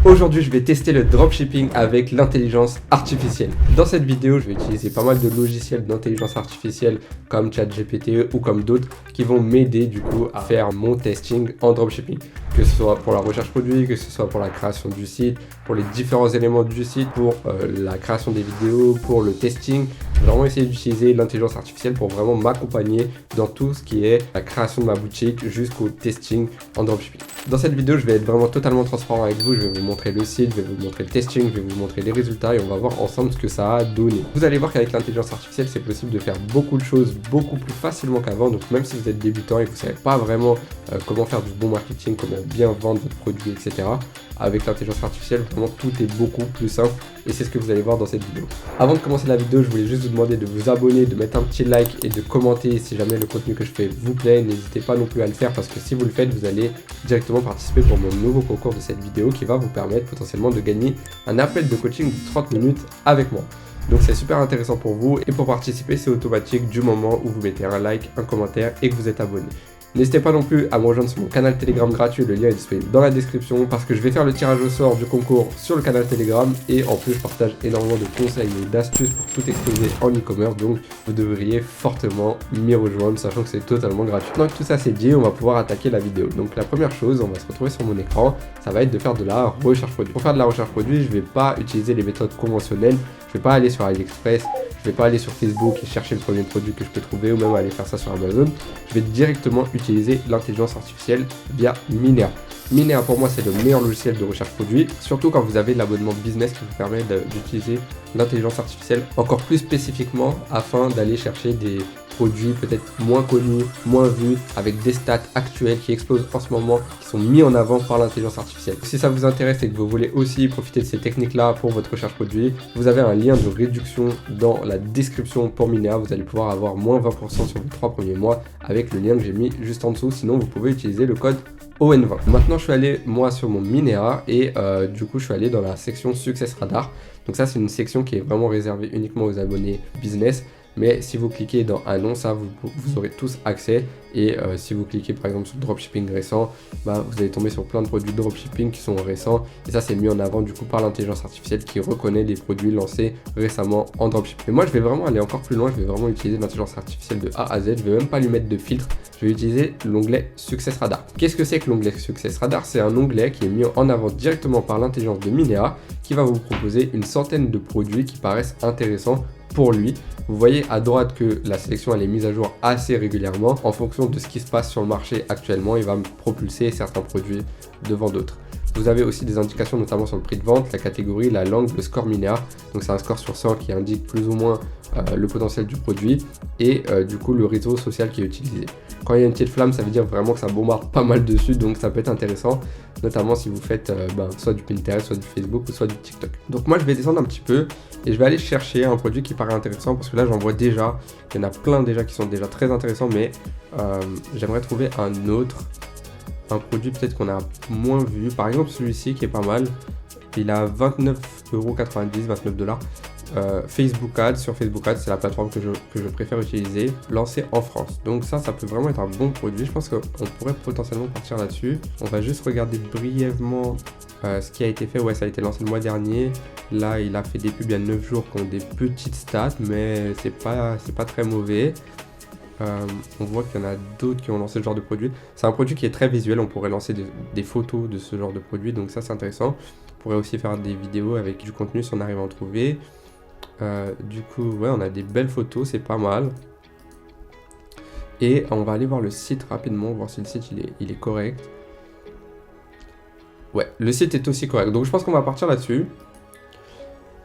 Aujourd'hui, je vais tester le dropshipping avec l'intelligence artificielle. Dans cette vidéo, je vais utiliser pas mal de logiciels d'intelligence artificielle comme ChatGPT ou comme d'autres qui vont m'aider du coup à faire mon testing en dropshipping. Que ce soit pour la recherche produit, que ce soit pour la création du site, pour les différents éléments du site, pour la création des vidéos, pour le testing. Je vais vraiment essayer d'utiliser l'intelligence artificielle pour vraiment m'accompagner dans tout ce qui est la création de ma boutique jusqu'au testing en dropshipping. Dans cette vidéo, je vais être vraiment totalement transparent avec vous. Je vais vous montrer le site, je vais vous montrer le testing, je vais vous montrer les résultats et on va voir ensemble ce que ça a donné. Vous allez voir qu'avec l'intelligence artificielle, c'est possible de faire beaucoup de choses beaucoup plus facilement qu'avant. Donc même si vous êtes débutant et que vous ne savez pas vraiment comment faire du bon marketing, comment bien vendre votre produit, etc. Avec l'intelligence artificielle, vraiment tout est beaucoup plus simple et c'est ce que vous allez voir dans cette vidéo. Avant de commencer la vidéo, je voulais juste vous demander de vous abonner, de mettre un petit like et de commenter si jamais le contenu que je fais vous plaît. N'hésitez pas non plus à le faire parce que si vous le faites, vous allez directement participer pour mon nouveau concours de cette vidéo qui va vous permettre potentiellement de gagner un appel de coaching de 30 minutes avec moi. Donc c'est super intéressant pour vous et pour participer, c'est automatique du moment où vous mettez un like, un commentaire et que vous êtes abonné. N'hésitez pas non plus à me rejoindre sur mon canal Telegram gratuit, le lien est disponible dans la description parce que je vais faire le tirage au sort du concours sur le canal Telegram et en plus je partage énormément de conseils et d'astuces pour tout exploser en e-commerce, donc vous devriez fortement m'y rejoindre sachant que c'est totalement gratuit. Donc tout ça c'est dit, on va pouvoir attaquer la vidéo. Donc la première chose, on va se retrouver sur mon écran, ça va être de faire de la recherche produit. Pour faire de la recherche produit, je vais pas utiliser les méthodes conventionnelles, je vais pas aller sur AliExpress, je vais pas aller sur Facebook et chercher le premier produit que je peux trouver ou même aller faire ça sur Amazon. Je vais directement utiliser l'intelligence artificielle via Minea. Minea pour moi c'est le meilleur logiciel de recherche produit, surtout quand vous avez l'abonnement business qui vous permet d'utiliser l'intelligence artificielle encore plus spécifiquement afin d'aller chercher des produits peut-être moins connus, moins vus, avec des stats actuelles qui explosent en ce moment, qui sont mis en avant par l'intelligence artificielle. Si ça vous intéresse et que vous voulez aussi profiter de ces techniques-là pour votre recherche produit, vous avez un lien de réduction dans la description pour Minea. Vous allez pouvoir avoir moins 20% sur vos 3 premiers mois avec le lien que j'ai mis juste en dessous. Sinon, vous pouvez utiliser le code ON20. Maintenant, je suis allé moi sur mon Minea et du coup, je suis allé dans la section Success Radar. Donc ça, c'est une section qui est vraiment réservée uniquement aux abonnés business. Mais si vous cliquez dans annonce, ça vous aurez tous accès. Et si vous cliquez par exemple sur dropshipping récent, vous allez tomber sur plein de produits dropshipping qui sont récents. Et ça c'est mis en avant du coup par l'intelligence artificielle qui reconnaît des produits lancés récemment en dropshipping. Mais moi je vais vraiment aller encore plus loin, je vais vraiment utiliser l'intelligence artificielle de A à Z. Je vais même pas lui mettre de filtre, je vais utiliser l'onglet Success Radar. Qu'est-ce que c'est que l'onglet Success Radar? C'est un onglet qui est mis en avant directement par l'intelligence de Minea qui va vous proposer une centaine de produits qui paraissent intéressants pour lui. Vous voyez à droite que la sélection elle est mise à jour assez régulièrement en fonction de ce qui se passe sur le marché actuellement. Il va me propulser certains produits devant d'autres. Vous avez aussi des indications notamment sur le prix de vente, la catégorie, la langue, le score Minea. Donc c'est un score sur 100 qui indique plus ou moins le potentiel du produit et du coup le réseau social qui est utilisé. Quand il y a une petite flamme, ça veut dire vraiment que ça bombarde pas mal dessus, donc ça peut être intéressant, notamment si vous faites soit du Pinterest, soit du Facebook ou soit du TikTok. Donc moi je vais descendre un petit peu et je vais aller chercher un produit qui paraît intéressant parce que là j'en vois déjà, il y en a plein déjà qui sont déjà très intéressants, mais j'aimerais trouver un produit peut-être qu'on a moins vu. Par exemple celui-ci qui est pas mal, il a 29,90€, 29 $. Facebook Ads, sur Facebook Ads c'est la plateforme que je préfère utiliser, lancé en France. Donc ça peut vraiment être un bon produit, je pense qu'on pourrait potentiellement partir là-dessus. On va juste regarder brièvement ce qui a été fait. Ouais, ça a été lancé le mois dernier, là il a fait des pubs il y a 9 jours qui ont des petites stats mais c'est pas très mauvais. On voit qu'il y en a d'autres qui ont lancé ce genre de produit. C'est un produit qui est très visuel, on pourrait lancer des photos de ce genre de produit, donc ça c'est intéressant. On pourrait aussi faire des vidéos avec du contenu si on arrive à en trouver. Du coup ouais, on a des belles photos, c'est pas mal. Et on va aller voir le site rapidement, voir si le site il est correct. Ouais, le site est aussi correct, donc je pense qu'on va partir là-dessus.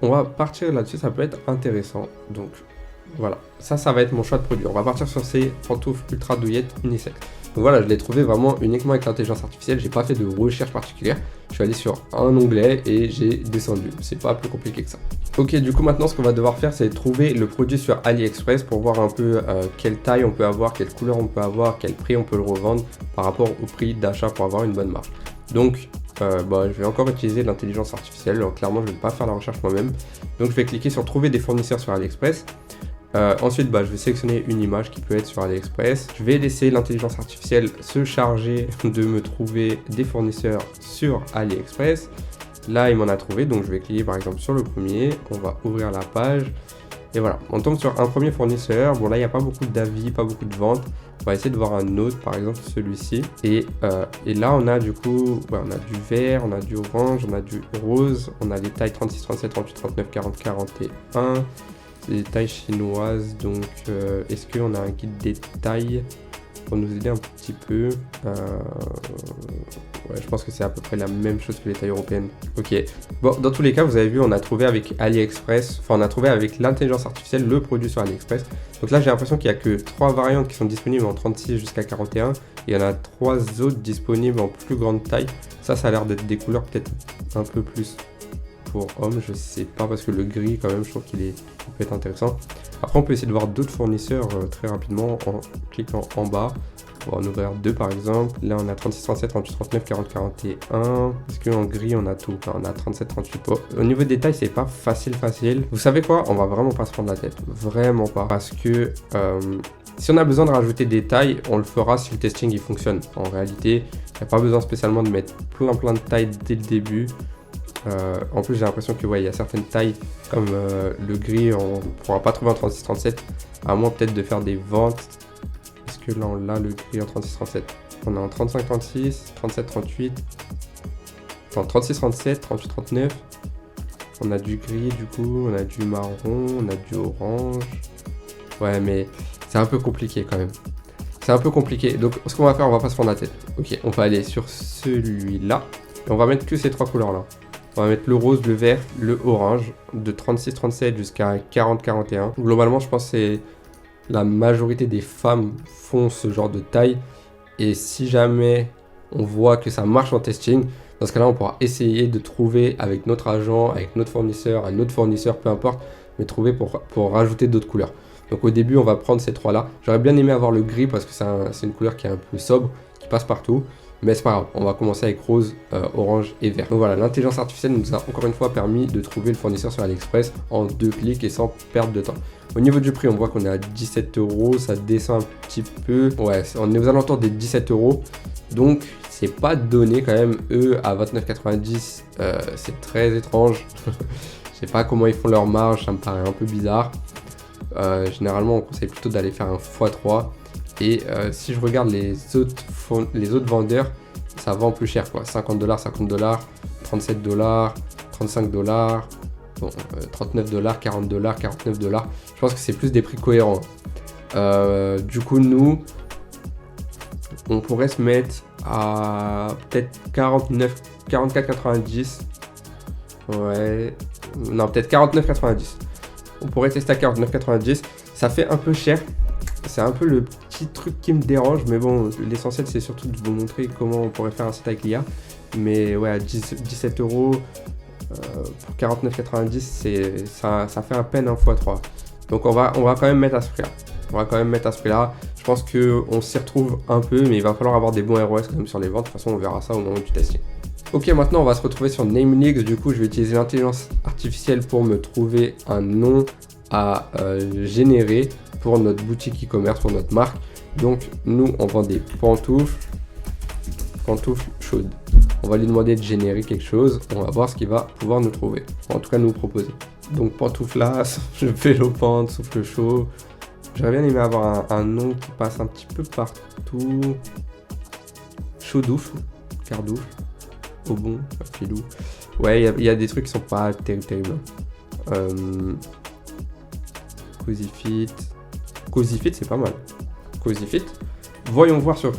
Ça peut être intéressant. Donc voilà, ça va être mon choix de produit. On va partir sur ces pantoufles ultra douillettes unisex. Donc voilà, je l'ai trouvé vraiment uniquement avec l'intelligence artificielle. J'ai pas fait de recherche particulière. Je suis allé sur un onglet et j'ai descendu. C'est pas plus compliqué que ça. Ok, du coup maintenant ce qu'on va devoir faire c'est trouver le produit sur AliExpress pour voir un peu quelle taille on peut avoir, quelle couleur on peut avoir, quel prix on peut le revendre par rapport au prix d'achat pour avoir une bonne marge. Donc je vais encore utiliser l'intelligence artificielle. Alors, clairement je ne vais pas faire la recherche moi-même. Donc je vais cliquer sur trouver des fournisseurs sur AliExpress. Ensuite, je vais sélectionner une image qui peut être sur AliExpress. Je vais laisser l'intelligence artificielle se charger de me trouver des fournisseurs sur AliExpress. Là, il m'en a trouvé, donc je vais cliquer par exemple sur le premier. On va ouvrir la page. Et voilà, on tombe sur un premier fournisseur. Bon, là, il n'y a pas beaucoup d'avis, pas beaucoup de ventes. On va essayer de voir un autre, par exemple celui-ci. Et là, on a du coup, ouais, on a du vert, on a du orange, on a du rose. On a les tailles 36, 37, 38, 39, 40, 41. C'est des tailles chinoises. Donc, est-ce qu'on a un guide des tailles pour nous aider un petit peu? Ouais, je pense que c'est à peu près la même chose que les tailles européennes. Ok. Bon, dans tous les cas, vous avez vu, on a trouvé avec AliExpress, enfin on a trouvé avec l'intelligence artificielle le produit sur AliExpress. Donc là, j'ai l'impression qu'il n'y a que 3 variantes qui sont disponibles en 36 jusqu'à 41. Et il y en a 3 autres disponibles en plus grande taille. Ça a l'air d'être des couleurs peut-être un peu plus pour hommes, je sais pas, parce que le gris quand même, je trouve qu'il peut être intéressant. Après, on peut essayer de voir d'autres fournisseurs très rapidement en cliquant en bas. On va en ouvrir 2 par exemple. Là, on a 36, 37, 38, 39, 40, 41. Est-ce qu'en gris, on a tout? Non, on a 37, 38. Bon, au niveau des tailles, c'est pas facile. Vous savez quoi? On va vraiment pas se prendre la tête. Vraiment pas. Parce que si on a besoin de rajouter des tailles, on le fera si le testing il fonctionne. En réalité, il n'y a pas besoin spécialement de mettre plein de tailles dès le début. En plus, j'ai l'impression que ouais, il y a certaines tailles comme le gris, on ne pourra pas trouver en 36-37, à moins peut-être de faire des ventes. Est-ce que là on l'a le gris en 36-37? On est en 35-36, 37-38, enfin 36-37, 38-39. On a du gris du coup, on a du marron, on a du orange. Ouais, mais c'est un peu compliqué quand même. C'est un peu compliqué. Donc, ce qu'on va faire, on va pas se prendre la tête. Ok, on va aller sur celui-là. Et on va mettre que ces 3 couleurs-là. On va mettre le rose, le vert, le orange, de 36-37 jusqu'à 40-41. Globalement, je pense que c'est la majorité des femmes font ce genre de taille. Et si jamais on voit que ça marche en testing, dans ce cas-là, on pourra essayer de trouver avec notre agent, avec notre fournisseur, un autre fournisseur, peu importe, mais trouver pour rajouter d'autres couleurs. Donc au début, on va prendre ces 3-là. J'aurais bien aimé avoir le gris parce que c'est une couleur qui est un peu sobre, qui passe partout. Mais c'est pas grave, on va commencer avec rose, orange et vert. Donc voilà, l'intelligence artificielle nous a encore une fois permis de trouver le fournisseur sur AliExpress en 2 clics et sans perdre de temps. Au niveau du prix, on voit qu'on est à 17 €, ça descend un petit peu. Ouais, on est aux alentours des 17 €. Donc c'est pas donné quand même, eux à 29,90 €, c'est très étrange. Je sais pas comment ils font leur marge, ça me paraît un peu bizarre. Généralement, on conseille plutôt d'aller faire un x3. Et si je regarde les autres vendeurs, ça vend plus cher quoi. 50 $, 50 $, 37 $, 35 $, bon, 39 $, 40 $, 49 $. Je pense que c'est plus des prix cohérents. Du coup, nous, on pourrait se mettre à peut-être 44,90. Ouais, non, peut-être 49,90. On pourrait tester à 49,90. Ça fait un peu cher. C'est un peu le petit truc qui me dérange, mais bon, l'essentiel c'est surtout de vous montrer comment on pourrait faire un site avec l'IA. Mais ouais, à 17 € pour 49,90, ça fait à peine un x3. Donc on va quand même mettre à ce prix-là. Je pense qu'on s'y retrouve un peu, mais il va falloir avoir des bons ROS quand même sur les ventes. De toute façon, on verra ça au moment du testing. Ok, maintenant on va se retrouver sur NameLeaks. Du coup, je vais utiliser l'intelligence artificielle pour me trouver un nom à générer pour notre boutique e-commerce, pour notre marque. Donc nous on vend des pantoufles chaudes. On va lui demander de générer quelque chose, on va voir ce qu'il va pouvoir nous trouver, en tout cas nous proposer. Donc pantouflas, vélopante, souffle chaud. J'aurais bien aimé avoir un nom qui passe un petit peu partout. Chaudoufle, cardoufle, au bon, filou. Ouais, il y a des trucs qui sont pas terribles. Cozyfit, c'est pas mal. Cozyfit. Voyons voir sur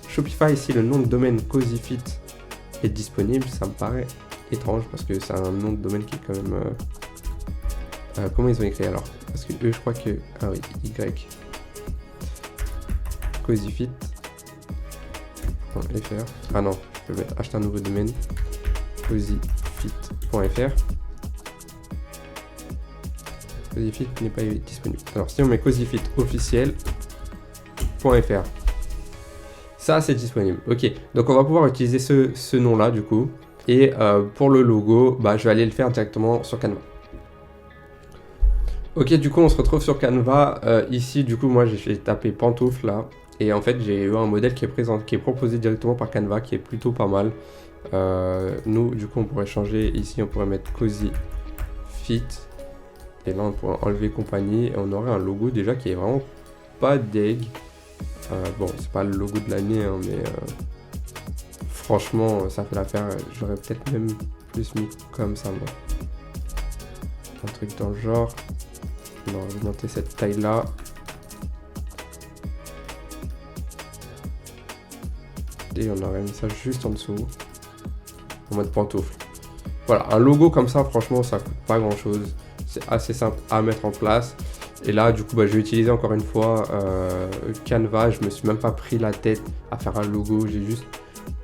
Shopify si le nom de domaine Cozyfit est disponible. Ça me paraît étrange parce que c'est un nom de domaine qui est quand même... comment ils ont écrit alors? Parce que eux, je crois que... Ah oui, Y. Cozyfit.fr. Ah non, je peux mettre acheter un nouveau domaine. Cozyfit.fr. Cozyfit n'est pas disponible. Alors si on met Cozyfit officiel.fr, ça c'est disponible. Ok, donc on va pouvoir utiliser ce nom là du coup. Et pour le logo, je vais aller le faire directement sur Canva. Ok, du coup on se retrouve sur Canva. Ici du coup moi j'ai tapé pantoufle là. Et en fait j'ai eu un modèle qui est proposé directement par Canva qui est plutôt pas mal. Nous, du coup, on pourrait changer ici, on pourrait mettre Cozy Fit. Et là, on pourrait enlever compagnie et on aurait un logo déjà qui est vraiment pas deg. Bon, c'est pas le logo de l'année, hein, mais franchement, ça fait l'affaire. J'aurais peut-être même plus mis comme ça, moi. Un truc dans le genre. On va augmenter cette taille-là. Et on aurait mis ça juste en dessous. En mode pantoufle. Voilà, un logo comme ça, franchement, ça coûte pas grand-chose. C'est assez simple à mettre en place. Et là, du coup, je vais utiliser encore une fois Canva. Je me suis même pas pris la tête à faire un logo. J'ai juste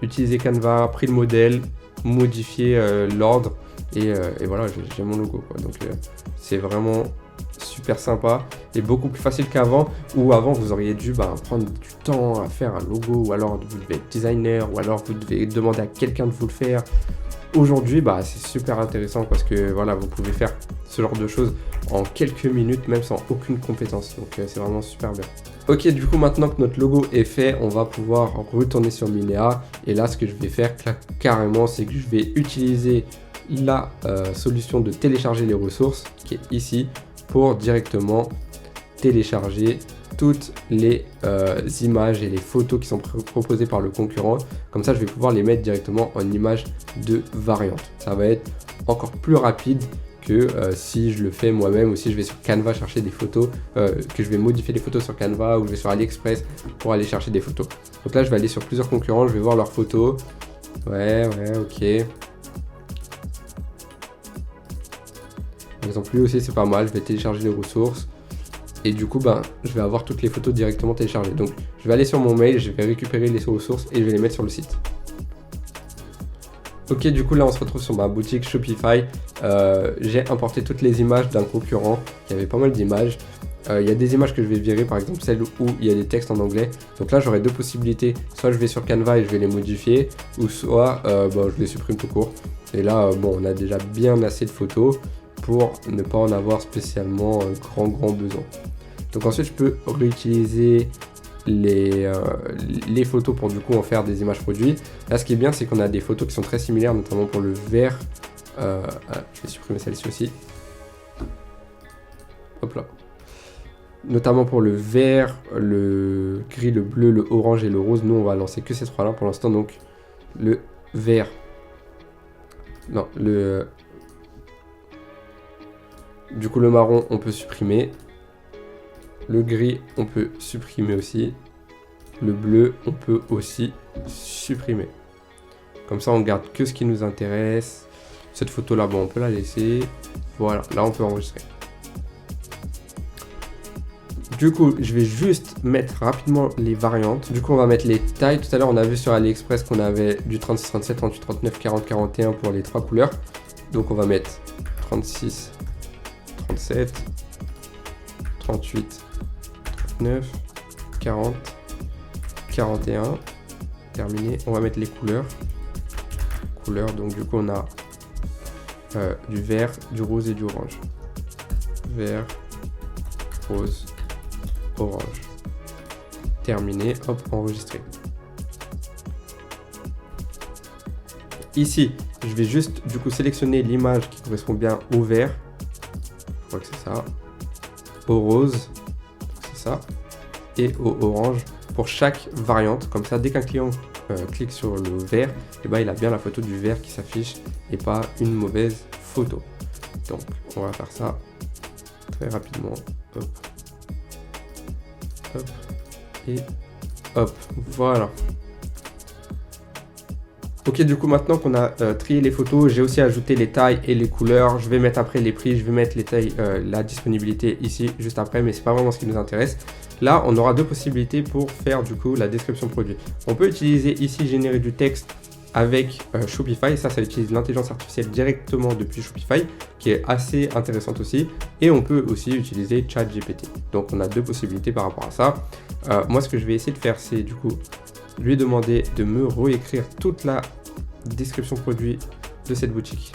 utilisé Canva, pris le modèle, modifié l'ordre. Et voilà, j'ai mon logo, quoi. Donc, c'est vraiment super sympa et beaucoup plus facile qu'avant, où avant vous auriez dû prendre du temps à faire un logo, ou alors vous devez être designer, ou alors vous devez demander à quelqu'un de vous le faire. Aujourd'hui, c'est super intéressant parce que voilà, vous pouvez faire ce genre de choses en quelques minutes, même sans aucune compétence. Donc c'est vraiment super bien. Ok, du coup, maintenant que notre logo est fait, on va pouvoir retourner sur Minea. Et là, ce que je vais faire carrément, c'est que je vais utiliser la solution de télécharger les ressources qui est ici pour directement télécharger toutes les images et les photos qui sont proposées par le concurrent. Comme ça, je vais pouvoir les mettre directement en images de variante. Ça va être encore plus rapide que si je le fais moi-même, ou si je vais sur Canva chercher des photos, que je vais modifier les photos sur Canva, ou je vais sur AliExpress pour aller chercher des photos. Donc là, je vais aller sur plusieurs concurrents, je vais voir leurs photos. Ouais, ok. Par exemple, lui aussi, c'est pas mal. Je vais télécharger les ressources. Et du coup, je vais avoir toutes les photos directement téléchargées. Donc, je vais aller sur mon mail, je vais récupérer les ressources et je vais les mettre sur le site. Ok, du coup, là, on se retrouve sur ma boutique Shopify. J'ai importé toutes les images d'un concurrent. Il y avait pas mal d'images. Il y a des images que je vais virer, par exemple celles où il y a des textes en anglais. Donc là, j'aurai deux possibilités. Soit je vais sur Canva et je vais les modifier, ou soit je les supprime tout court. Et là, on a déjà bien assez de photos pour ne pas en avoir spécialement un grand besoin. Donc ensuite, je peux réutiliser les photos pour du coup en faire des images produits. Là, ce qui est bien, c'est qu'on a des photos qui sont très similaires, notamment pour le vert. Je vais supprimer celle-ci aussi. Hop là. Notamment pour le vert, le gris, le bleu, le orange et le rose. Nous, on va lancer que ces trois-là pour l'instant. Donc, le vert. Non, du coup, le marron, on peut supprimer. Le gris, on peut supprimer aussi. Le bleu, on peut aussi supprimer. Comme ça, on garde que ce qui nous intéresse. Cette photo-là, on peut la laisser. Voilà, là, on peut enregistrer. Du coup, je vais juste mettre rapidement les variantes. Du coup, on va mettre les tailles. Tout à l'heure, on a vu sur AliExpress qu'on avait du 36, 37, 38, 39, 40, 41 pour les trois couleurs. Donc, on va mettre 36, 37, 38, 39, 40, 41. Terminé. On va mettre les couleurs. Donc, du coup, on a du vert, du rose et du orange. Vert, rose, orange. Terminé, hop, enregistré. Ici, je vais juste du coup sélectionner l'image qui correspond bien au vert. Je crois que c'est ça. Au rose, c'est ça. Et au orange pour chaque variante. Comme ça, dès qu'un client clique sur le vert, il a bien la photo du vert qui s'affiche et pas une mauvaise photo. Donc, on va faire ça très rapidement. Hop. Hop. Et hop. Voilà. Ok, du coup, maintenant qu'on a trié les photos, j'ai aussi ajouté les tailles et les couleurs. Je vais mettre après les prix, je vais mettre les tailles, la disponibilité ici, juste après, mais c'est pas vraiment ce qui nous intéresse. Là, on aura deux possibilités pour faire du coup la description produit. On peut utiliser ici générer du texte avec Shopify. Ça utilise l'intelligence artificielle directement depuis Shopify, qui est assez intéressante aussi. Et on peut aussi utiliser ChatGPT. Donc, on a deux possibilités par rapport à ça. Moi, ce que je vais essayer de faire, c'est du coup lui demander de me réécrire toute la description produit de cette boutique,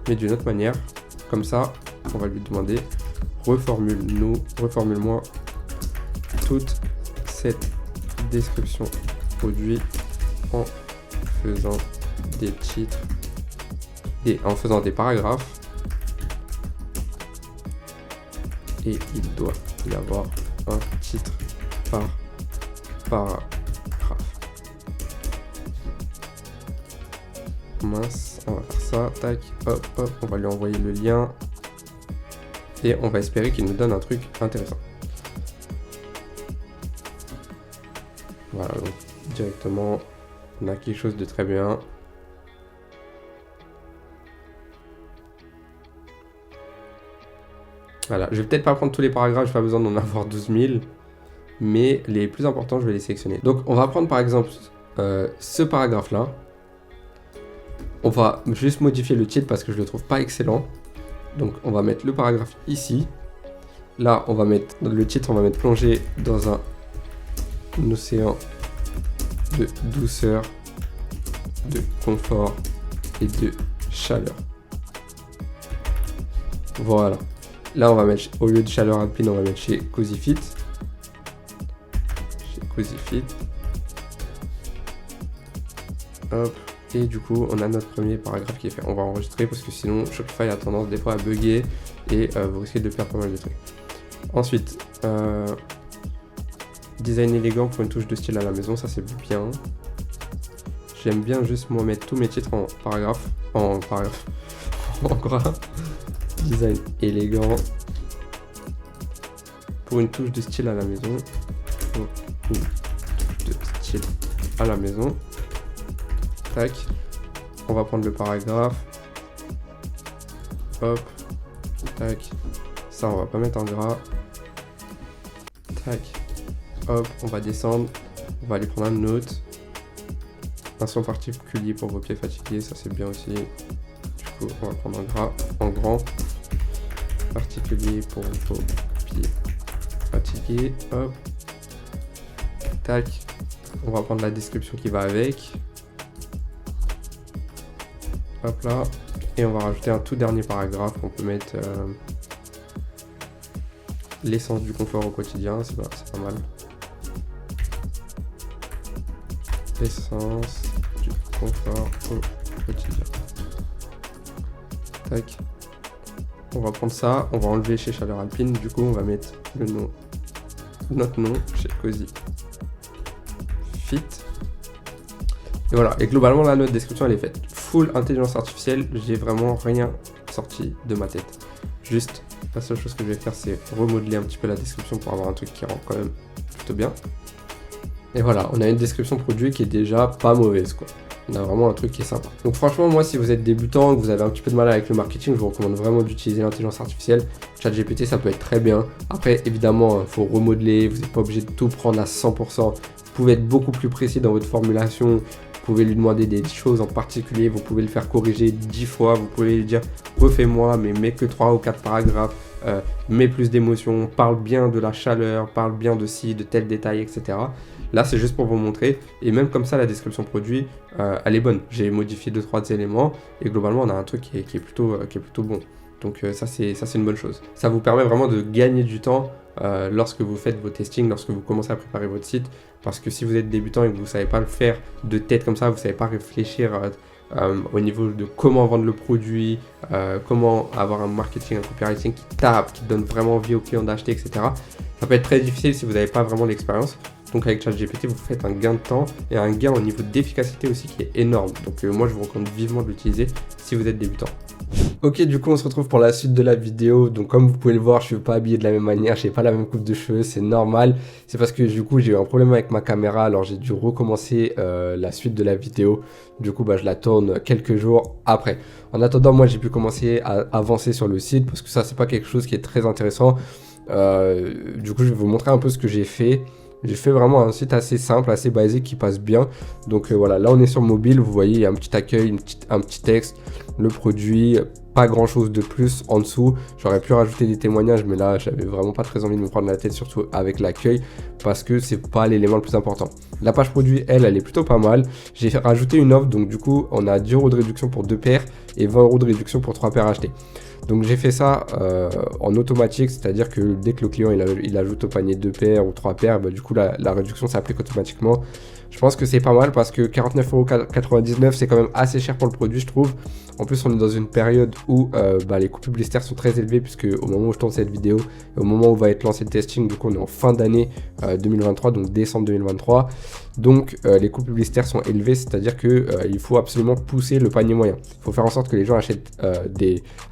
mais d'une autre manière. Comme ça, on va lui demander reformule-moi toute cette description produit en faisant des titres et en faisant des paragraphes. Et il doit y avoir un titre par paragraphe. Mince, on va faire ça, tac, hop, hop, on va lui envoyer le lien. Et on va espérer qu'il nous donne un truc intéressant. Voilà, donc directement, on a quelque chose de très bien. Voilà, je vais peut-être pas prendre tous les paragraphes, j'ai pas besoin d'en avoir 12 000. Mais les plus importants, je vais les sélectionner. Donc, on va prendre par exemple ce paragraphe-là. On va juste modifier le titre parce que je le trouve pas excellent. Donc, on va mettre le paragraphe ici. Là, on va mettre le titre, on va mettre plongée dans un océan de douceur, de confort et de chaleur. Voilà. Là, on va mettre, au lieu de chaleur alpine, on va mettre chez Cozy Fit. Chez Cozy Fit. Hop. Et du coup, on a notre premier paragraphe qui est fait. On va enregistrer parce que sinon, Shopify a tendance des fois à bugger et vous risquez de perdre pas mal de trucs. Ensuite, design élégant pour une touche de style à la maison, ça c'est bien. J'aime bien juste moi mettre tous mes titres en paragraphe, en gras. Design élégant pour une touche de style à la maison. Pour une touche de style à la maison. Tac. On va prendre le paragraphe. Hop. Tac. Ça, on va pas mettre en gras. Tac. Hop. On va descendre. On va aller prendre un autre. Un son particulier pour vos pieds fatigués. Ça, c'est bien aussi. Du coup, on va prendre un gras en grand. Particulier pour vos pieds fatigués. Hop. Tac. On va prendre la description qui va avec. Hop là. Et on va rajouter un tout dernier paragraphe qu'on peut mettre l'essence du confort au quotidien. C'est pas mal. L'essence du confort au quotidien. Tac. On va prendre ça, on va enlever chez Chaleur Alpine, du coup on va mettre le nom, notre nom chez Cozy Fit. Et voilà, et globalement là notre description elle est faite. Full intelligence artificielle, j'ai vraiment rien sorti de ma tête. Juste, la seule chose que je vais faire c'est remodeler un petit peu la description pour avoir un truc qui rend quand même plutôt bien. Et voilà, on a une description produit qui est déjà pas mauvaise quoi. On a vraiment un truc qui est sympa. Donc franchement, moi, si vous êtes débutant, que vous avez un petit peu de mal avec le marketing, je vous recommande vraiment d'utiliser l'intelligence artificielle. ChatGPT, ça peut être très bien. Après, évidemment, il faut remodeler. Vous n'êtes pas obligé de tout prendre à 100%. Vous pouvez être beaucoup plus précis dans votre formulation. Vous pouvez lui demander des choses en particulier. Vous pouvez le faire corriger 10 fois. Vous pouvez lui dire, refais-moi, mais mets que 3 ou 4 paragraphes. Mets plus d'émotion. Parle bien de la chaleur. Parle bien de ci, de tel détail, etc. Là, c'est juste pour vous montrer. Et même comme ça, la description produit, elle est bonne. J'ai modifié 2-3 éléments. Et globalement, on a un truc qui est plutôt bon. Donc ça, c'est une bonne chose. Ça vous permet vraiment de gagner du temps lorsque vous faites vos testings, lorsque vous commencez à préparer votre site. Parce que si vous êtes débutant et que vous ne savez pas le faire de tête comme ça, vous ne savez pas réfléchir au niveau de comment vendre le produit, comment avoir un marketing, un copywriting qui tape, qui donne vraiment envie aux clients d'acheter, etc. Ça peut être très difficile si vous n'avez pas vraiment l'expérience. Donc avec ChatGPT, vous faites un gain de temps et un gain au niveau d'efficacité aussi qui est énorme. Donc moi, je vous recommande vivement de l'utiliser si vous êtes débutant. Ok, du coup, on se retrouve pour la suite de la vidéo. Donc comme vous pouvez le voir, je ne suis pas habillé de la même manière, je n'ai pas la même coupe de cheveux, c'est normal. C'est parce que du coup, j'ai eu un problème avec ma caméra, alors j'ai dû recommencer la suite de la vidéo. Du coup, je la tourne quelques jours après. En attendant, moi, j'ai pu commencer à avancer sur le site parce que ça, c'est pas quelque chose qui est très intéressant. Du coup, je vais vous montrer un peu ce que j'ai fait. J'ai fait vraiment un site assez simple, assez basique qui passe bien. Donc voilà, là on est sur mobile, vous voyez, il y a un petit accueil, un petit texte, le produit, pas grand chose de plus en dessous. J'aurais pu rajouter des témoignages, mais là j'avais vraiment pas très envie de me prendre la tête, surtout avec l'accueil, parce que c'est pas l'élément le plus important. La page produit, elle est plutôt pas mal. J'ai rajouté une offre, donc du coup on a 10 € de réduction pour 2 paires et 20 € de réduction pour 3 paires achetées. Donc j'ai fait ça en automatique, c'est-à-dire que dès que le client il ajoute au panier 2 paires ou 3 paires, du coup la réduction s'applique automatiquement. Je pense que c'est pas mal parce que 49,99 € c'est quand même assez cher pour le produit, je trouve. En plus, on est dans une période où les coûts publicitaires sont très élevés, puisque au moment où je tourne cette vidéo, et au moment où va être lancé le testing, du coup on est en fin d'année 2023, donc décembre 2023. Donc les coûts publicitaires sont élevés, c'est-à-dire que il faut absolument pousser le panier moyen. Il faut faire en sorte que les gens achètent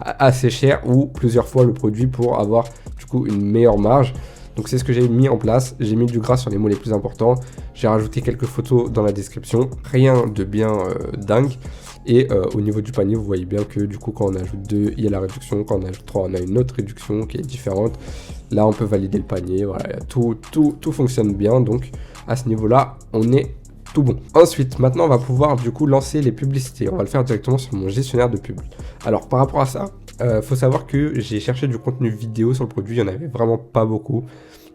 assez cher ou plusieurs fois le produit pour avoir du coup une meilleure marge. Donc c'est ce que j'ai mis en place, j'ai mis du gras sur les mots les plus importants, j'ai rajouté quelques photos dans la description, rien de bien dingue. Et au niveau du panier, vous voyez bien que du coup quand on ajoute 2, il y a la réduction, quand on ajoute 3, on a une autre réduction qui est différente. Là on peut valider le panier, voilà, tout fonctionne bien, donc à ce niveau-là, on est tout bon. Ensuite, maintenant on va pouvoir du coup lancer les publicités, on va le faire directement sur mon gestionnaire de pub. Alors par rapport à ça, faut savoir que j'ai cherché du contenu vidéo sur le produit, il n'y en avait vraiment pas beaucoup.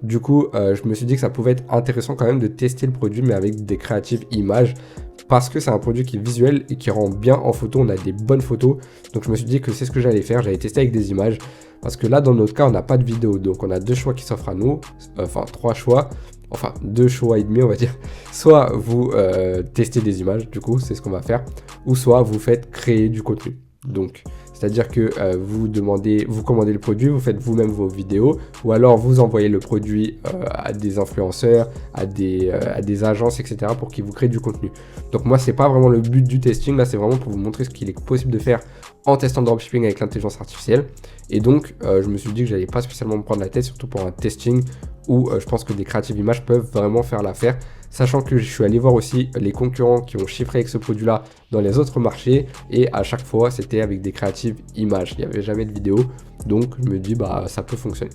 Du coup, je me suis dit que ça pouvait être intéressant quand même de tester le produit, mais avec des créatives images, parce que c'est un produit qui est visuel et qui rend bien en photo, on a des bonnes photos. Donc je me suis dit que c'est ce que j'allais faire, j'allais tester avec des images, parce que là dans notre cas on n'a pas de vidéo, donc on a 2 choix qui s'offrent à nous, enfin 3 choix, enfin 2 choix et demi on va dire. Soit vous testez des images, du coup c'est ce qu'on va faire, ou soit vous faites créer du contenu. Donc c'est-à-dire que vous commandez le produit, vous faites vous-même vos vidéos, ou alors vous envoyez le produit à des influenceurs, à des agences, etc. pour qu'ils vous créent du contenu. Donc moi, c'est pas vraiment le but du testing, là c'est vraiment pour vous montrer ce qu'il est possible de faire en testant le dropshipping avec l'intelligence artificielle. Et donc, je me suis dit que j'allais pas spécialement me prendre la tête, surtout pour un testing où je pense que des créatives images peuvent vraiment faire l'affaire. Sachant que je suis allé voir aussi les concurrents qui ont chiffré avec ce produit-là dans les autres marchés. Et à chaque fois, c'était avec des créatives images. Il n'y avait jamais de vidéo. Donc, je me dis, bah, ça peut fonctionner.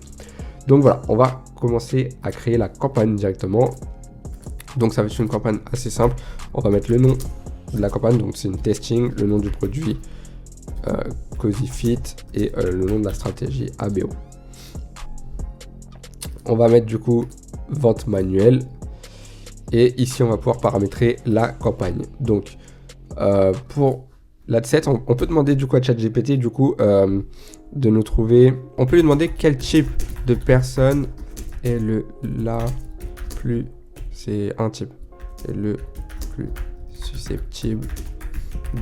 Donc voilà, on va commencer à créer la campagne directement. Donc, ça va être une campagne assez simple. On va mettre le nom de la campagne. Donc, c'est une testing, le nom du produit, Cozy Fit et le nom de la stratégie ABO. On va mettre du coup vente manuelle. Et ici, on va pouvoir paramétrer la campagne. Donc, pour l'adset, on peut demander du coup à ChatGPT du coup de nous trouver. On peut lui demander quel type de personne est la plus. C'est un type. Est le plus susceptible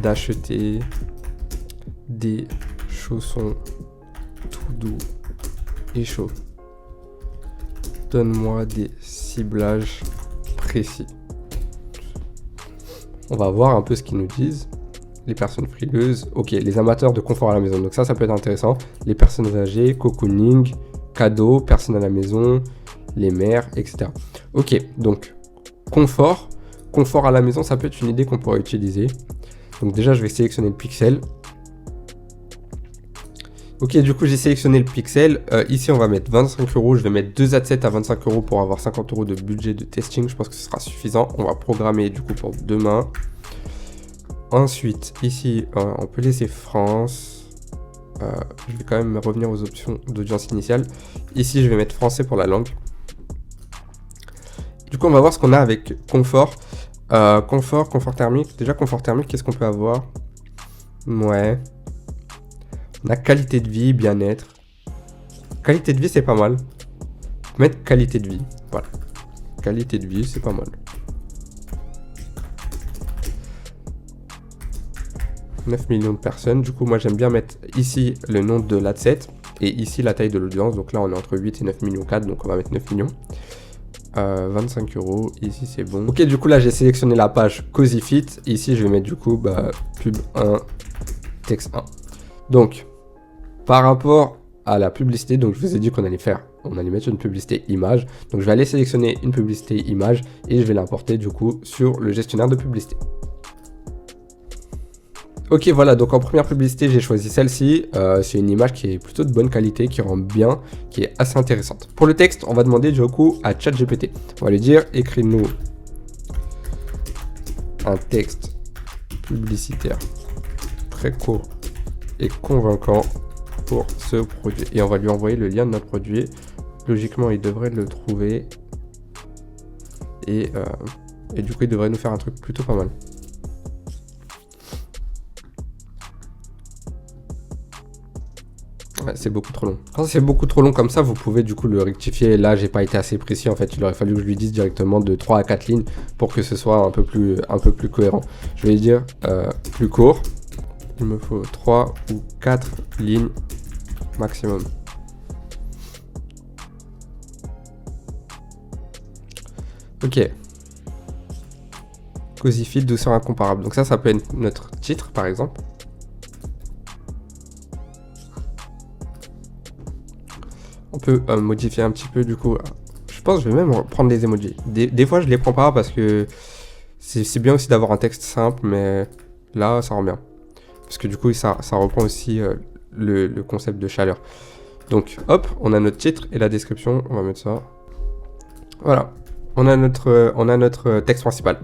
d'acheter des chaussons tout doux et chauds. Donne-moi des ciblages précis. On va voir un peu ce qu'ils nous disent. Les personnes frileuses, ok, les amateurs de confort à la maison, donc ça peut être intéressant. Les personnes âgées, cocooning, cadeaux, personnes à la maison, les mères, etc. Ok, donc confort à la maison, ça peut être une idée qu'on pourrait utiliser. Donc déjà, je vais sélectionner le pixel. Ok, du coup, j'ai sélectionné le pixel. Ici, on va mettre 25 €. Je vais mettre 2 adsets à 25 € pour avoir 50 € de budget de testing. Je pense que ce sera suffisant. On va programmer du coup pour demain. Ensuite, ici, on peut laisser France. Je vais quand même revenir aux options d'audience initiale. Ici, je vais mettre français pour la langue. Du coup, on va voir ce qu'on a avec confort. Confort thermique. Déjà, confort thermique, qu'est-ce qu'on peut avoir? Ouais. On a qualité de vie, bien-être. Qualité de vie, c'est pas mal. Mettre qualité de vie. Voilà. Qualité de vie, c'est pas mal. « 9 millions de personnes. Du coup, moi, j'aime bien mettre ici le nom de l'adset et ici la taille de l'audience. Donc là, on est entre 8 et 9 millions 4. Donc, on va mettre 9 millions. 25 €. Ici, c'est bon. Ok, du coup, là, j'ai sélectionné la page Cozy Fit. Ici, je vais mettre du coup pub 1, texte 1. Donc, par rapport à la publicité, donc je vous ai dit qu'on allait mettre une publicité image. Donc, je vais aller sélectionner une publicité image et je vais l'importer du coup sur le gestionnaire de publicité. Ok, voilà, donc en première publicité, j'ai choisi celle-ci. C'est une image qui est plutôt de bonne qualité, qui rend bien, qui est assez intéressante. Pour le texte, on va demander du coup à ChatGPT. On va lui dire, écris-nous un texte publicitaire très court et convaincant pour ce produit. Et on va lui envoyer le lien de notre produit. Logiquement, il devrait le trouver. Et du coup, il devrait nous faire un truc plutôt pas mal. Ouais, c'est beaucoup trop long. Quand c'est beaucoup trop long comme ça, vous pouvez du coup le rectifier. Là, j'ai pas été assez précis. En fait, il aurait fallu que je lui dise directement de 3 à 4 lignes pour que ce soit un peu plus cohérent. Je vais dire plus court. Il me faut 3 ou 4 lignes maximum. Ok. Cozy Fit, douceur incomparable. Donc ça peut être notre titre par exemple. On peut modifier un petit peu du coup. Je pense que je vais même prendre les emojis. Des fois je les prends pas parce que c'est bien aussi d'avoir un texte simple, mais là ça rend bien. Parce que du coup ça reprend aussi le concept de chaleur. Donc hop, on a notre titre et la description, on va mettre ça. Voilà, on a notre texte principal.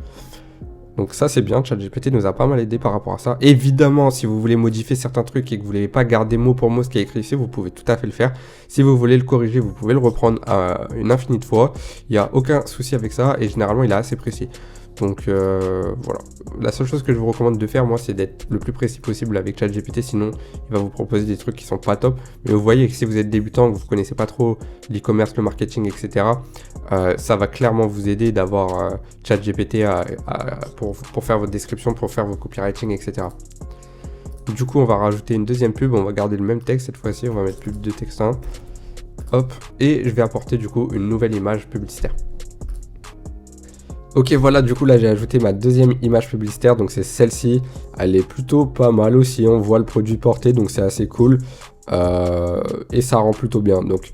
Donc ça c'est bien, ChatGPT nous a pas mal aidé par rapport à ça. Évidemment, si vous voulez modifier certains trucs et que vous ne voulez pas garder mot pour mot ce qui est écrit ici, vous pouvez tout à fait le faire. Si vous voulez le corriger, vous pouvez le reprendre une infinie de fois. Il n'y a aucun souci avec ça et généralement il est assez précis. Donc voilà, la seule chose que je vous recommande de faire, moi, c'est d'être le plus précis possible avec ChatGPT, sinon il va vous proposer des trucs qui sont pas top. Mais vous voyez que si vous êtes débutant, que vous connaissez pas trop l'e-commerce, le marketing, etc., ça va clairement vous aider d'avoir ChatGPT pour faire votre description, pour faire vos copywriting, etc. Du coup, on va rajouter une deuxième pub, on va garder le même texte cette fois-ci, on va mettre pub de texte 1. Hop, et je vais apporter du coup une nouvelle image publicitaire. Ok, voilà, du coup là j'ai ajouté ma deuxième image publicitaire, donc c'est celle-ci. Elle est plutôt pas mal aussi, on voit le produit porté, donc c'est assez cool. Et ça rend plutôt bien, donc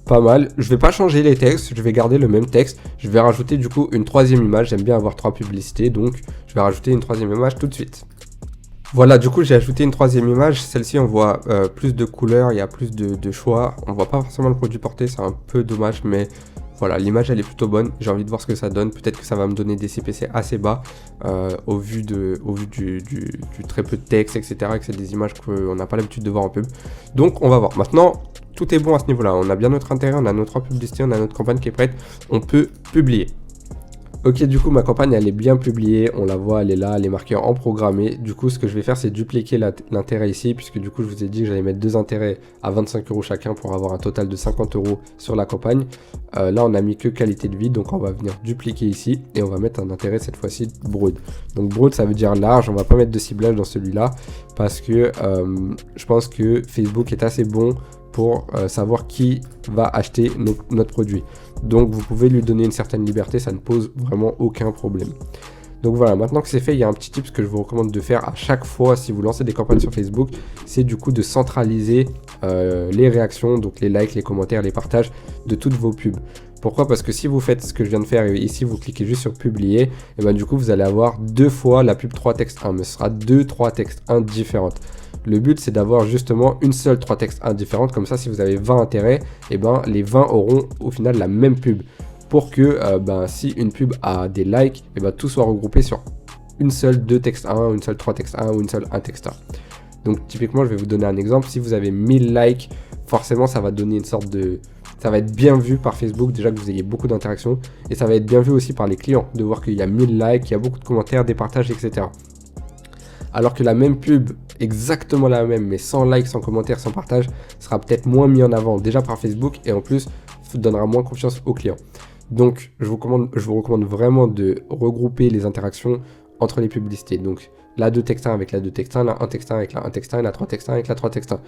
pas mal. Je vais pas changer les textes, je vais garder le même texte. Je vais rajouter du coup une troisième image, j'aime bien avoir 3 publicités, donc je vais rajouter une troisième image tout de suite. Voilà, du coup j'ai ajouté une troisième image, celle-ci on voit plus de couleurs, il y a plus de choix. On voit pas forcément le produit porté, c'est un peu dommage, mais voilà, l'image elle est plutôt bonne, j'ai envie de voir ce que ça donne, peut-être que ça va me donner des CPC assez bas au vu du très peu de texte, etc., et que c'est des images qu'on n'a pas l'habitude de voir en pub. Donc on va voir. Maintenant, tout est bon à ce niveau-là, on a bien notre intérêt, on a nos 3 publicités, on a notre campagne qui est prête, on peut publier. Ok, du coup ma campagne elle est bien publiée, on la voit, elle est là, elle est marquée en programmé. Du coup ce que je vais faire c'est dupliquer l'intérêt ici, puisque du coup je vous ai dit que j'allais mettre 2 intérêts à 25 € chacun pour avoir un total de 50 € sur la campagne. Là on a mis que qualité de vie, donc on va venir dupliquer ici et on va mettre un intérêt cette fois-ci broad. Donc broad ça veut dire large, on va pas mettre de ciblage dans celui-là parce que je pense que Facebook est assez bon pour savoir qui va acheter notre produit. Donc vous pouvez lui donner une certaine liberté, ça ne pose vraiment aucun problème. Donc voilà, maintenant que c'est fait, il y a un petit tip que je vous recommande de faire à chaque fois si vous lancez des campagnes sur Facebook, c'est du coup de centraliser les réactions, donc les likes, les commentaires, les partages de toutes vos pubs. Pourquoi? Parce que si vous faites ce que je viens de faire et ici vous cliquez juste sur publier, et ben du coup vous allez avoir 2 fois la pub 3 textes 1, mais ce sera 3 textes 1 différentes. Le but c'est d'avoir justement une seule 3 textes 1 différentes, comme ça si vous avez 20 intérêts, et ben les 20 auront au final la même pub. Pour que si une pub a des likes, et ben tout soit regroupé sur une seule 2 textes 1, une seule 3 textes 1 ou une seule 1 texte 1. Donc typiquement je vais vous donner un exemple, si vous avez 1000 likes, forcément ça va donner une sorte de... Ça va être bien vu par Facebook, déjà que vous ayez beaucoup d'interactions, et ça va être bien vu aussi par les clients, de voir qu'il y a 1000 likes, qu'il y a beaucoup de commentaires, des partages, etc. Alors que la même pub, exactement la même, mais sans likes, sans commentaires, sans partage, sera peut-être moins mis en avant déjà par Facebook, et en plus donnera moins confiance aux clients. Donc je vous recommande vraiment de regrouper les interactions entre les publicités. Donc la 2 texte 1 avec la 2 texte 1, la 1 texte 1 avec la 1 texte 1 et la 3 texte 1 avec la 3 texte 1.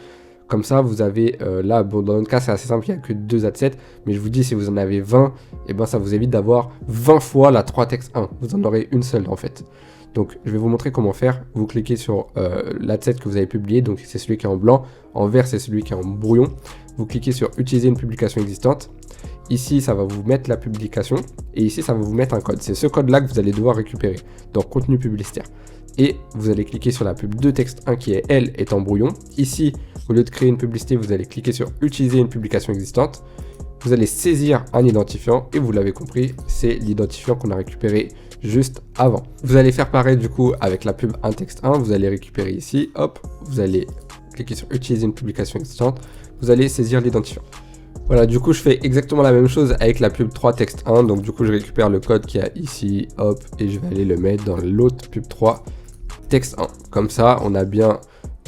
Comme ça, vous avez là, bon, dans notre cas, c'est assez simple, il n'y a que 2 adsets. Mais je vous dis, si vous en avez 20, et ben, ça vous évite d'avoir 20 fois la 3 texte 1. Vous en aurez une seule en fait. Donc, je vais vous montrer comment faire. Vous cliquez sur l'adset que vous avez publié. Donc, c'est celui qui est en blanc. En vert, c'est celui qui est en brouillon. Vous cliquez sur utiliser une publication existante. Ici, ça va vous mettre la publication. Et ici, ça va vous mettre un code. C'est ce code-là que vous allez devoir récupérer dans contenu publicitaire. Et vous allez cliquer sur la pub de texte 1 qui, elle, est en brouillon. Ici, au lieu de créer une publicité, vous allez cliquer sur utiliser une publication existante. Vous allez saisir un identifiant et vous l'avez compris, c'est l'identifiant qu'on a récupéré juste avant. Vous allez faire pareil du coup avec la pub 1 texte 1. Vous allez récupérer ici, hop, vous allez cliquer sur utiliser une publication existante. Vous allez saisir l'identifiant. Voilà, du coup, je fais exactement la même chose avec la pub 3 texte 1. Donc, du coup, je récupère le code qu'il y a ici, hop, et je vais aller le mettre dans l'autre pub 3 texte 1. Comme ça, on a bien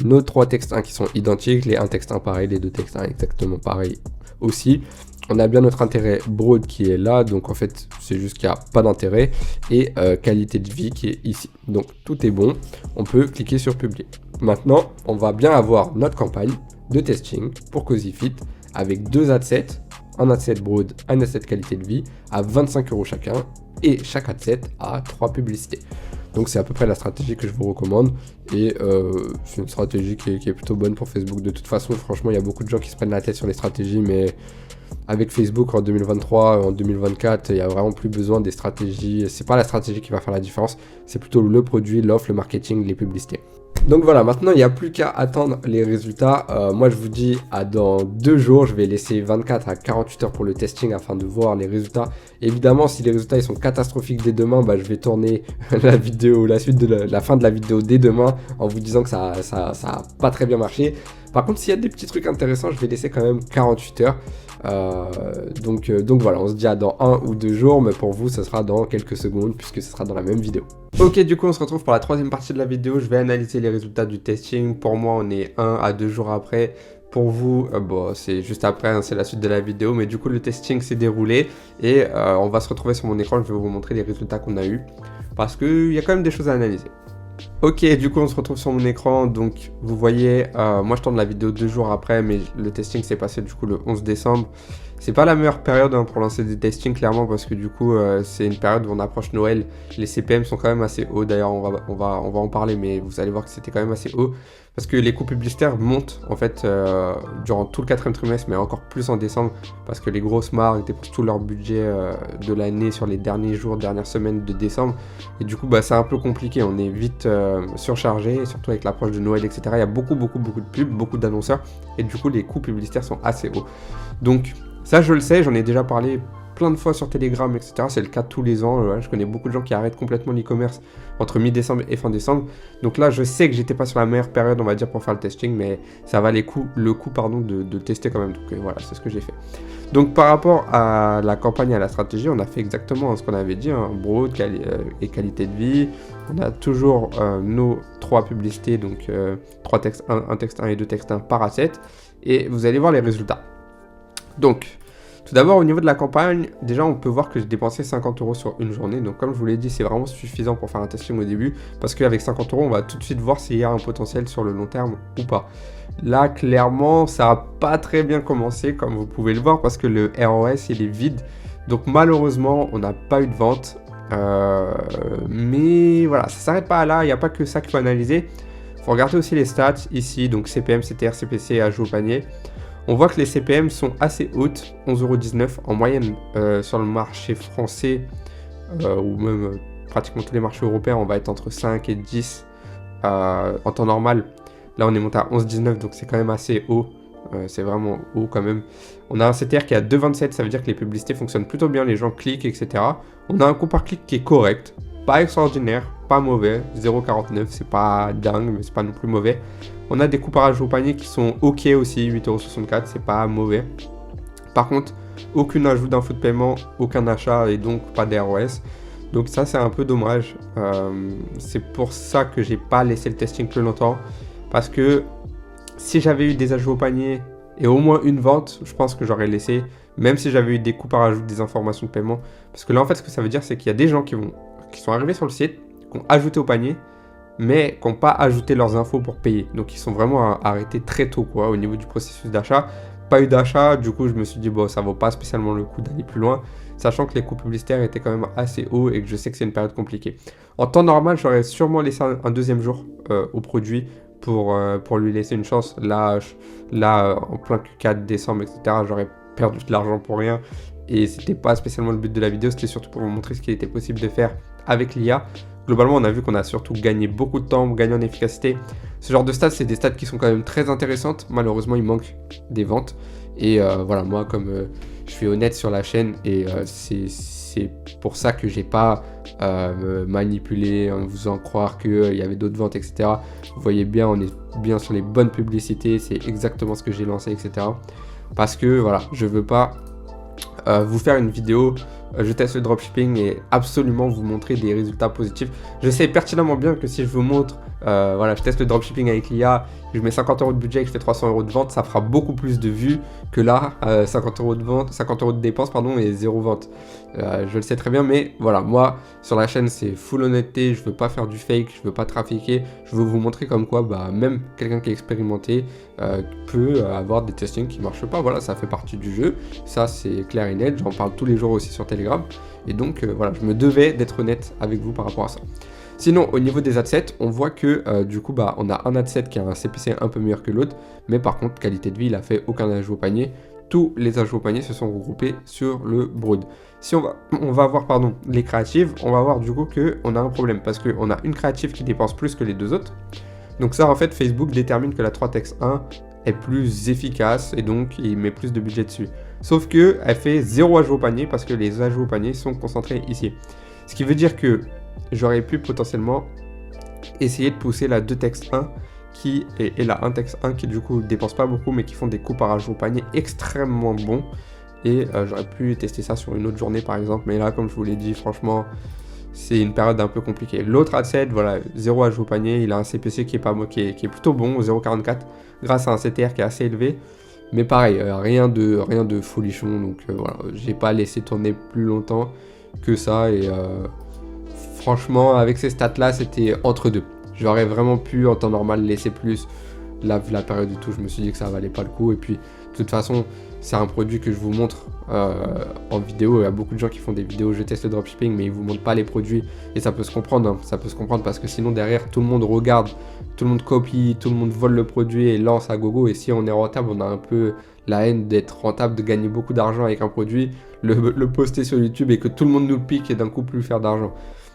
nos 3 textes 1 qui sont identiques, les 1 texte 1 pareil, les 2 textes 1 exactement pareil aussi. On a bien notre intérêt broad qui est là, donc en fait c'est juste qu'il n'y a pas d'intérêt, et qualité de vie qui est ici. Donc tout est bon, on peut cliquer sur publier. Maintenant, on va bien avoir notre campagne de testing pour Cozyfit avec 2 adsets, un adset broad, un adset qualité de vie à 25 € chacun, et chaque adset a 3 publicités. Donc c'est à peu près la stratégie que je vous recommande, et c'est une stratégie qui est plutôt bonne pour Facebook. De toute façon, franchement, il y a beaucoup de gens qui se prennent la tête sur les stratégies, mais avec Facebook en 2023, en 2024, il n'y a vraiment plus besoin des stratégies. C'est pas la stratégie qui va faire la différence, c'est plutôt le produit, l'offre, le marketing, les publicités. Donc voilà, maintenant il n'y a plus qu'à attendre les résultats. Moi je vous dis à dans 2 jours, je vais laisser 24 à 48 heures pour le testing afin de voir les résultats. Évidemment, si les résultats ils sont catastrophiques dès demain, je vais tourner la vidéo, la suite de la fin de la vidéo dès demain en vous disant que ça a pas très bien marché. Par contre, s'il y a des petits trucs intéressants, je vais laisser quand même 48 heures. Donc voilà, on se dit à dans 1 ou 2 jours, mais pour vous, ça sera dans quelques secondes puisque ce sera dans la même vidéo. Ok, du coup, on se retrouve pour la 3e partie de la vidéo. Je vais analyser les résultats du testing. Pour moi, on est 1 à 2 jours après. Pour vous, c'est juste après, hein, c'est la suite de la vidéo. Mais du coup, le testing s'est déroulé et on va se retrouver sur mon écran. Je vais vous montrer les résultats qu'on a eu parce qu'il y a quand même des choses à analyser. Ok, du coup on se retrouve sur mon écran, donc vous voyez, moi je tourne la vidéo 2 jours après, mais le testing s'est passé du coup le 11 décembre. C'est pas la meilleure période pour lancer des testings clairement, parce que du coup c'est une période où on approche Noël. Les CPM sont quand même assez hauts, d'ailleurs on va en parler, mais vous allez voir que c'était quand même assez haut. Parce que les coûts publicitaires montent en fait durant tout le 4e trimestre, mais encore plus en décembre, parce que les grosses marques dépensent tout leur budget de l'année sur les derniers jours, dernières semaines de décembre. Et du coup c'est un peu compliqué, on est vite surchargé, et surtout avec l'approche de Noël, etc. Il y a beaucoup de pubs, beaucoup d'annonceurs, et du coup les coûts publicitaires sont assez hauts. Donc ça je le sais, j'en ai déjà parlé plein de fois sur Telegram, etc. C'est le cas tous les ans. Je connais beaucoup de gens qui arrêtent complètement l'e-commerce entre mi-décembre et fin décembre. Donc là, je sais que j'étais pas sur la meilleure période, on va dire, pour faire le testing, mais ça valait le coup de tester quand même. Donc voilà, c'est ce que j'ai fait. Donc par rapport à la campagne et à la stratégie, on a fait exactement ce qu'on avait dit, hein, broad et qualité de vie. On a toujours nos 3 publicités, donc 3 textes 1, 1 texte 1 et 2 textes 1 par asset. Et vous allez voir les résultats. Donc, tout d'abord, au niveau de la campagne, déjà on peut voir que j'ai dépensé 50 € sur une journée. Donc comme je vous l'ai dit, c'est vraiment suffisant pour faire un testing au début, parce qu'avec 50 €, on va tout de suite voir s'il y a un potentiel sur le long terme ou pas. Là, clairement, ça n'a pas très bien commencé, comme vous pouvez le voir, parce que le ROS, il est vide. Donc malheureusement, on n'a pas eu de vente. Mais voilà, ça ne s'arrête pas là, il n'y a pas que ça qu'il faut analyser. Il faut regarder aussi les stats ici, donc CPM, CTR, CPC, ajout au panier. On voit que les CPM sont assez hautes, 11,19 € en moyenne sur le marché français, ou même pratiquement tous les marchés européens, on va être entre 5 et 10 en temps normal. Là on est monté à 11,19 €, donc c'est quand même assez haut, c'est vraiment haut quand même. On a un CTR qui est à 2,27 €, ça veut dire que les publicités fonctionnent plutôt bien, les gens cliquent, etc. On a un coût par clic qui est correct, pas extraordinaire, pas mauvais, 0,49 €, c'est pas dingue, mais c'est pas non plus mauvais. On a des coûts par ajout au panier qui sont ok aussi, 8,64 €, c'est pas mauvais. Par contre, aucun ajout d'info de paiement, aucun achat et donc pas d'ROS. Donc ça c'est un peu dommage. C'est pour ça que j'ai pas laissé le testing plus longtemps. Parce que si j'avais eu des ajouts au panier et au moins une vente, je pense que j'aurais laissé. Même si j'avais eu des coûts par ajout, des informations de paiement. Parce que là en fait ce que ça veut dire c'est qu'il y a des gens qui sont arrivés sur le site, qui ont ajouté au panier, mais qui n'ont pas ajouté leurs infos pour payer. Donc ils sont vraiment arrêtés très tôt quoi, au niveau du processus d'achat. Pas eu d'achat, du coup je me suis dit bon ça vaut pas spécialement le coup d'aller plus loin, sachant que les coûts publicitaires étaient quand même assez hauts et que je sais que c'est une période compliquée. En temps normal j'aurais sûrement laissé un deuxième jour au produit pour lui laisser une chance. Là en plein Q4 décembre, etc., j'aurais perdu de l'argent pour rien et c'était pas spécialement le but de la vidéo, c'était surtout pour vous montrer ce qu'il était possible de faire avec l'IA. Globalement, on a vu qu'on a surtout gagné beaucoup de temps, gagné en efficacité. Ce genre de stats, c'est des stats qui sont quand même très intéressantes. Malheureusement, il manque des ventes. Et voilà, moi, comme je suis honnête sur la chaîne, et c'est pour ça que j'ai pas manipulé en vous faisant croire qu'il y avait d'autres ventes, etc. Vous voyez bien, on est bien sur les bonnes publicités. C'est exactement ce que j'ai lancé, etc. Parce que voilà, je veux pas vous faire une vidéo je teste le dropshipping et absolument vous montrer des résultats positifs. Je sais pertinemment bien que si je vous montre, voilà, je teste le dropshipping avec l'IA, je mets 50 € de budget et que je fais 300 € de vente, ça fera beaucoup plus de vues que là, 50 € de vente, 50 € de dépenses, pardon, et 0 vente. Je le sais très bien, mais voilà, moi, sur la chaîne, c'est full honnêteté, je veux pas faire du fake, je veux pas trafiquer, je veux vous montrer comme quoi, bah, même quelqu'un qui est expérimenté peut avoir des testings qui marchent pas. Voilà, ça fait partie du jeu, ça c'est clair et net, j'en parle tous les jours aussi sur Telegram, et donc voilà, je me devais d'être honnête avec vous par rapport à ça. Sinon, au niveau des adsets, on voit que du coup, bah, on a un adset qui a un CPC un peu meilleur que l'autre, mais par contre, qualité de vie, il a fait aucun ajout au panier. Tous les ajouts au panier se sont regroupés sur le brood. Si on va voir pardon, les créatives, on va voir du coup qu'on a un problème parce qu'on a une créative qui dépense plus que les deux autres. Donc ça, en fait, Facebook détermine que la 3text1 est plus efficace et donc il met plus de budget dessus. Sauf que elle fait 0 ajout au panier parce que les ajouts au panier sont concentrés ici. Ce qui veut dire que j'aurais pu potentiellement essayer de pousser la 2text1 et la 1text1 qui du coup dépense pas beaucoup mais qui font des coups par ajout au panier extrêmement bons. Et j'aurais pu tester ça sur une autre journée par exemple, mais là comme je vous l'ai dit, franchement c'est une période un peu compliquée. L'autre adset, voilà, 0 ajout au panier, il a un CPC qui est plutôt bon, 0,44 grâce à un CTR qui est assez élevé. Mais pareil, rien de folichon, donc voilà, j'ai pas laissé tourner plus longtemps que ça et franchement avec ces stats là c'était entre deux. J'aurais vraiment pu en temps normal laisser plus. Là, vu la période du tout, je me suis dit que ça valait pas le coup. Et puis, de toute façon, c'est un produit que je vous montre en vidéo. Il y a beaucoup de gens qui font des vidéos, je teste le dropshipping, mais ils vous montrent pas les produits. Et ça peut se comprendre, hein. Ça peut se comprendre parce que sinon, derrière, tout le monde regarde, tout le monde copie, tout le monde vole le produit et lance à gogo. Et si on est rentable, on a un peu la haine d'être rentable, de gagner beaucoup d'argent avec un produit, le poster sur YouTube et que tout le monde nous le pique et d'un coup plus faire d'argent.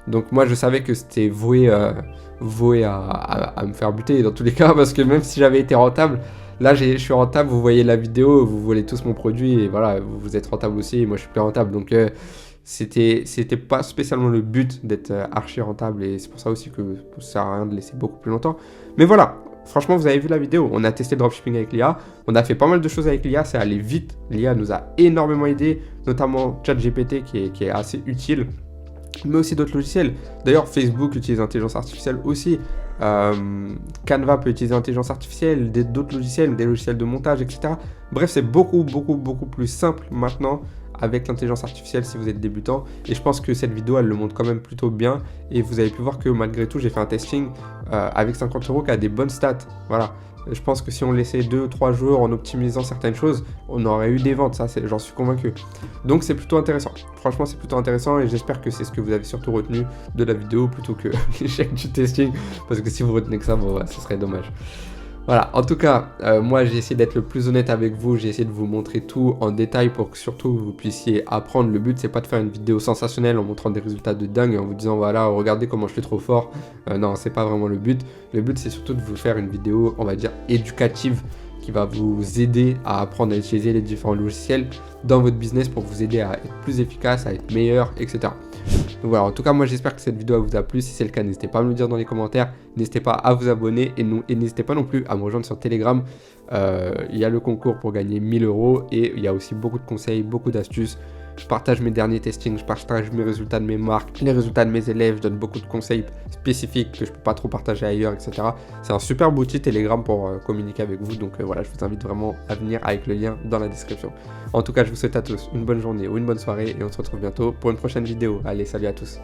Donc moi je savais que c'était voué à me faire buter dans tous les cas parce que même si j'avais été rentable, là je suis rentable, vous voyez la vidéo, vous volez tous mon produit et voilà, vous êtes rentable aussi et moi je suis plus rentable. Donc c'était pas spécialement le but d'être archi rentable et c'est pour ça aussi que ça sert à rien de laisser beaucoup plus longtemps. Mais voilà, franchement vous avez vu la vidéo, on a testé le dropshipping avec l'IA, on a fait pas mal de choses avec l'IA, c'est allé vite, l'IA nous a énormément aidé, notamment ChatGPT qui est assez utile. Mais aussi d'autres logiciels. D'ailleurs, Facebook utilise l'intelligence artificielle aussi. Canva peut utiliser l'intelligence artificielle, d'autres logiciels, des logiciels de montage, etc. Bref, c'est beaucoup plus simple maintenant avec l'intelligence artificielle si vous êtes débutant. Et je pense que cette vidéo, elle le montre quand même plutôt bien. Et vous avez pu voir que malgré tout, j'ai fait un testing avec 50 € qui a des bonnes stats. Voilà. Je pense que si on laissait 2-3 jours en optimisant certaines choses, on aurait eu des ventes, ça j'en suis convaincu. Donc c'est plutôt intéressant, franchement c'est plutôt intéressant et j'espère que c'est ce que vous avez surtout retenu de la vidéo plutôt que l'échec du testing, parce que si vous retenez que ça, bon, ce serait dommage. Voilà, en tout cas, moi j'ai essayé d'être le plus honnête avec vous, j'ai essayé de vous montrer tout en détail pour que surtout vous puissiez apprendre. Le but c'est pas de faire une vidéo sensationnelle en montrant des résultats de dingue et en vous disant voilà, regardez comment je suis trop fort. Non, c'est pas vraiment le but. Le but c'est surtout de vous faire une vidéo, on va dire, éducative qui va vous aider à apprendre à utiliser les différents logiciels dans votre business pour vous aider à être plus efficace, à être meilleur, etc. Donc voilà, en tout cas, moi j'espère que cette vidéo vous a plu. Si c'est le cas, n'hésitez pas à me le dire dans les commentaires. N'hésitez pas à vous abonner et n'hésitez pas non plus à me rejoindre sur Telegram. Il y a le concours pour gagner 1000 € et il y a aussi beaucoup de conseils, beaucoup d'astuces. Je partage mes derniers testings, je partage mes résultats de mes marques, les résultats de mes élèves, je donne beaucoup de conseils spécifiques que je ne peux pas trop partager ailleurs, etc. C'est un super outil Telegram pour communiquer avec vous. Donc voilà, je vous invite vraiment à venir avec le lien dans la description. En tout cas, je vous souhaite à tous une bonne journée ou une bonne soirée et on se retrouve bientôt pour une prochaine vidéo. Allez, salut à tous.